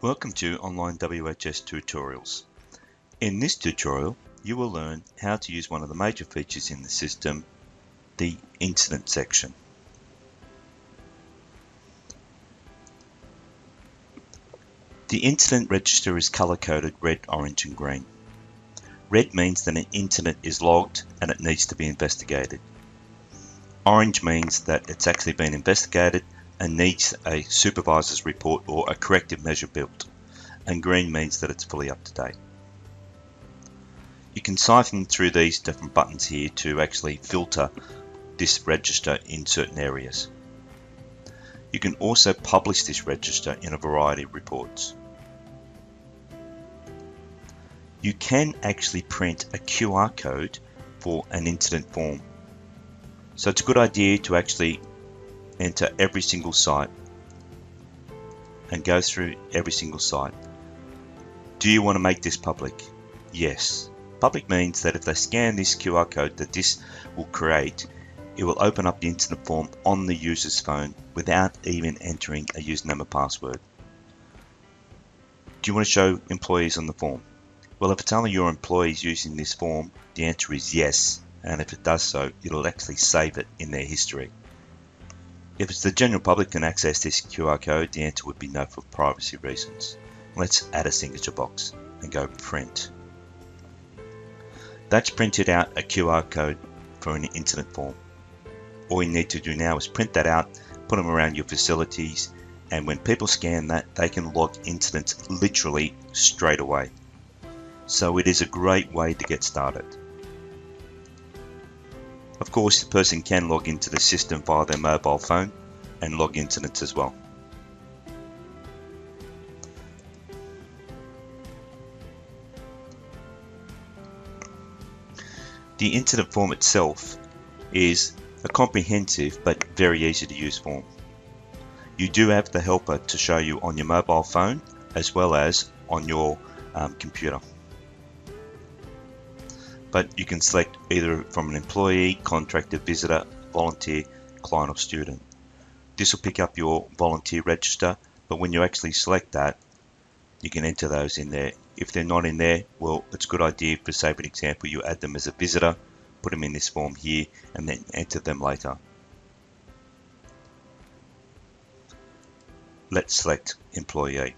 Welcome to Online WHS Tutorials. In this tutorial, you will learn how to use one of the major features in the system, the incident section. The incident register is color-coded red, orange and green. Red means that an incident is logged and it needs to be investigated. Orange means that it's actually been investigated and needs a supervisor's report or a corrective measure built. And green means that it's fully up to date. You can siphon through these different buttons here to actually filter this register in certain areas. You can also publish this register in a variety of reports. You can actually print a QR code for an incident form. So it's a good idea to actually enter every single site and go through every single site. Do you want to make this public? Yes. Public means that if they scan this QR code that this will create, it will open up the incident form on the user's phone without even entering a username and password. Do you want to show employees on the form? Well, if it's only your employees using this form, the answer is yes. And if it does so, it'll actually save it in their history. If it's the general public can access this QR code, the answer would be no for privacy reasons. Let's add a signature box and go print. That's printed out a QR code for an incident form. All you need to do now is print that out, put them around your facilities, and when people scan that, they can log incidents literally straight away. So it is a great way to get started. Of course, the person can log into the system via their mobile phone and log incidents as well. The incident form itself is a comprehensive but very easy to use form. You do have the helper to show you on your mobile phone as well as on your computer. But you can select either from an employee, contractor, visitor, volunteer, client or student. This will pick up your volunteer register, but when you actually select that, you can enter those in there. If they're not in there, well, it's a good idea for, say, for example, you add them as a visitor, put them in this form here, and then enter them later. Let's select employee.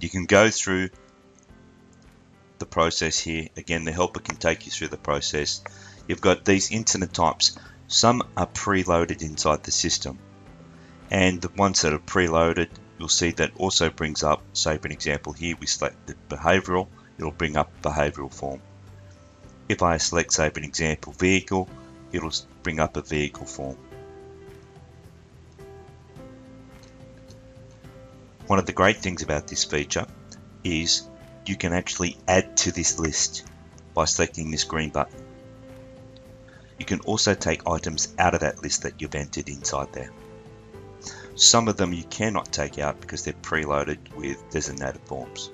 You can go through the process here. Again, the helper can take you through the process. You've got these incident types. Some are preloaded inside the system, and the ones that are preloaded, you'll see that also brings up, say for an example here, we select the behavioral, it'll bring up behavioral form. If I select, say for an example, vehicle, it'll bring up a vehicle form. One of the great things about this feature is you can actually add to this list by selecting this green button. You can also take items out of that list that you've entered inside there. Some of them you cannot take out because they're preloaded with designated forms.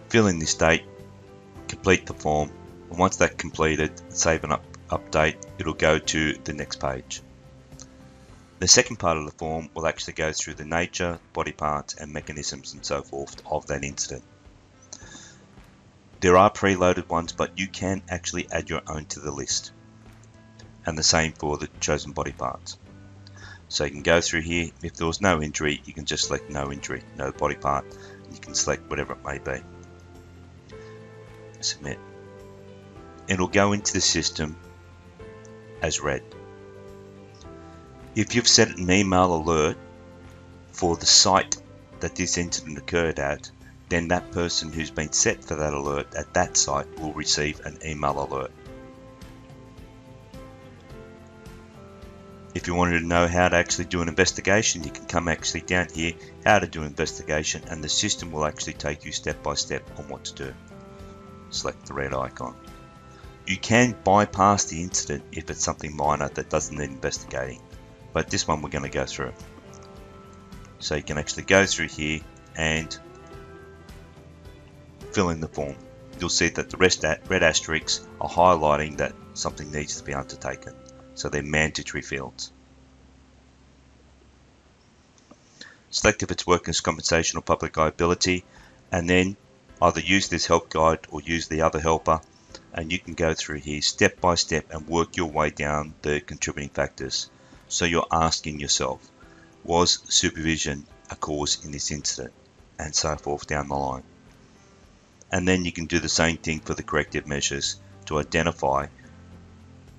Fill in this date, complete the form, and once that's completed, save and update, it'll go to the next page. The second part of the form will actually go through the nature, body parts and mechanisms and so forth of that incident. There are preloaded ones, but you can actually add your own to the list. And the same for the chosen body parts. So you can go through here. If there was no injury, you can just select no injury, no body part. You can select whatever it may be. Submit. It'll go into the system as read. If you've set an email alert for the site that this incident occurred at, then that person who's been set for that alert at that site will receive an email alert. If you wanted to know how to actually do an investigation, you can come actually down here, how to do an investigation, and the system will actually take you step by step on what to do. Select the red icon. You can bypass the incident if it's something minor that doesn't need investigating, but this one we're going to go through. So you can actually go through here and fill in the form. You'll see that the red asterisks are highlighting that something needs to be undertaken. So they're mandatory fields. select if it's workers' compensation or public liability, and then either use this help guide or use the other helper, and you can go through here step by step and work your way down the contributing factors. So you're asking yourself, was supervision a cause in this incident, and so forth down the line. And then you can do the same thing for the corrective measures to identify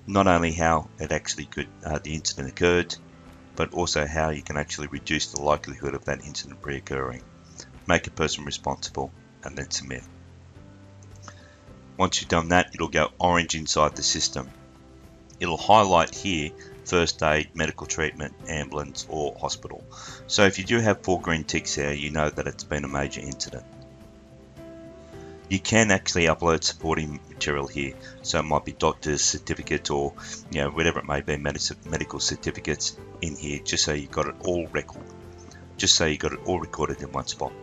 not only how it actually could the incident occurred, but also how you can actually reduce the likelihood of that incident reoccurring. Make a person responsible and then submit. Once you've done that, it'll go orange inside the system. It'll highlight here first aid, medical treatment, ambulance or hospital. So if you do have 4 green ticks there, you know that it's been a major incident. You can actually upload supporting material here, so it might be doctor's certificate or whatever it may be, medical certificates in here, just so you got it all recorded in one spot.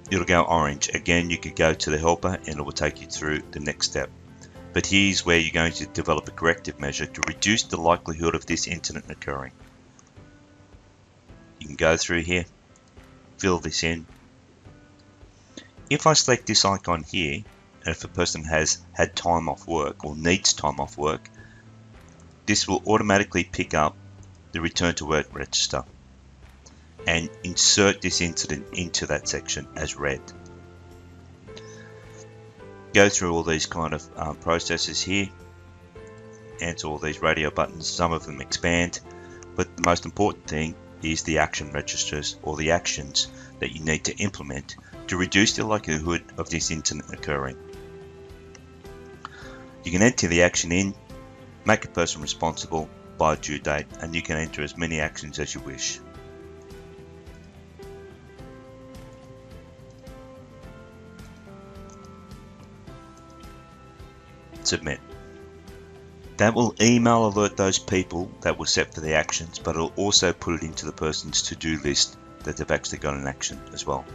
It'll go orange. Again, you could go to the helper and it will take you through the next step. But here's where you're going to develop a corrective measure to reduce the likelihood of this incident occurring. You can go through here, fill this in. If I select this icon here, and if a person has had time off work or needs time off work, this will automatically pick up the return to work register and insert this incident into that section as read. Go through all these kind of processes here, answer all these radio buttons. Some of them expand, but the most important thing is the action registers, or the actions that you need to implement to reduce the likelihood of this incident occurring. You can enter the action in, make a person responsible by due date, and you can enter as many actions as you wish. Submit. That will email alert those people that were set for the actions, but it'll also put it into the person's to-do list that they've actually got an action as well.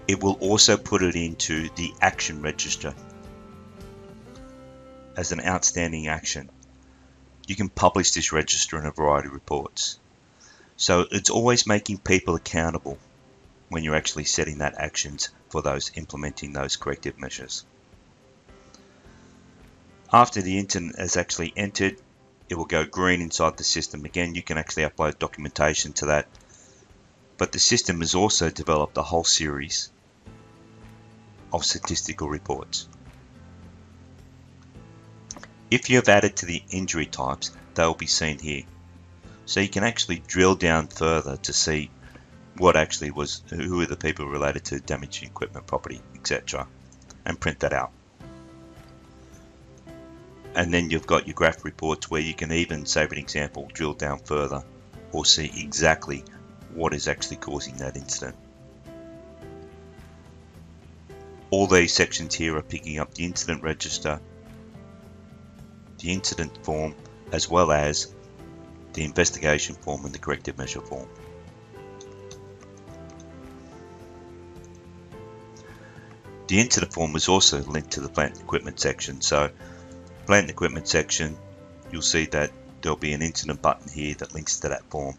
It will also put it into the action register as an outstanding action. You can publish this register in a variety of reports. So it's always making people accountable when you're actually setting that actions for those implementing those corrective measures. After the incident is actually entered, it will go green inside the system. Again, you can actually upload documentation to that. But the system has also developed a whole series of statistical reports. If you have added to the injury types, they will be seen here. So you can actually drill down further to see what actually was, who are the people related to damaged equipment, property, etc., and print that out. And then you've got your graph reports where you can even, say for an example, drill down further or see exactly what is actually causing that incident. All these sections here are picking up the incident register, the incident form, as well as the investigation form and the corrective measure form. The incident form is also linked to the plant and equipment section. So plant and equipment section, you'll see that there'll be an incident button here that links to that form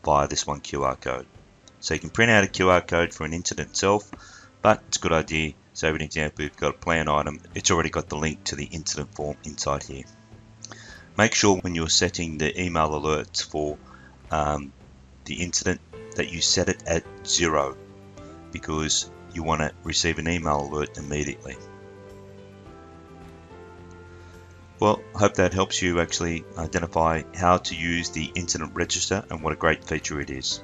via this one QR code. So you can print out a QR code for an incident itself, but it's a good idea. So for an example, we've got a plan item, it's already got the link to the incident form inside here. Make sure when you're setting the email alerts for the incident that you set it at 0, because you want to receive an email alert immediately. Well, I hope that helps you actually identify how to use the incident register and what a great feature it is.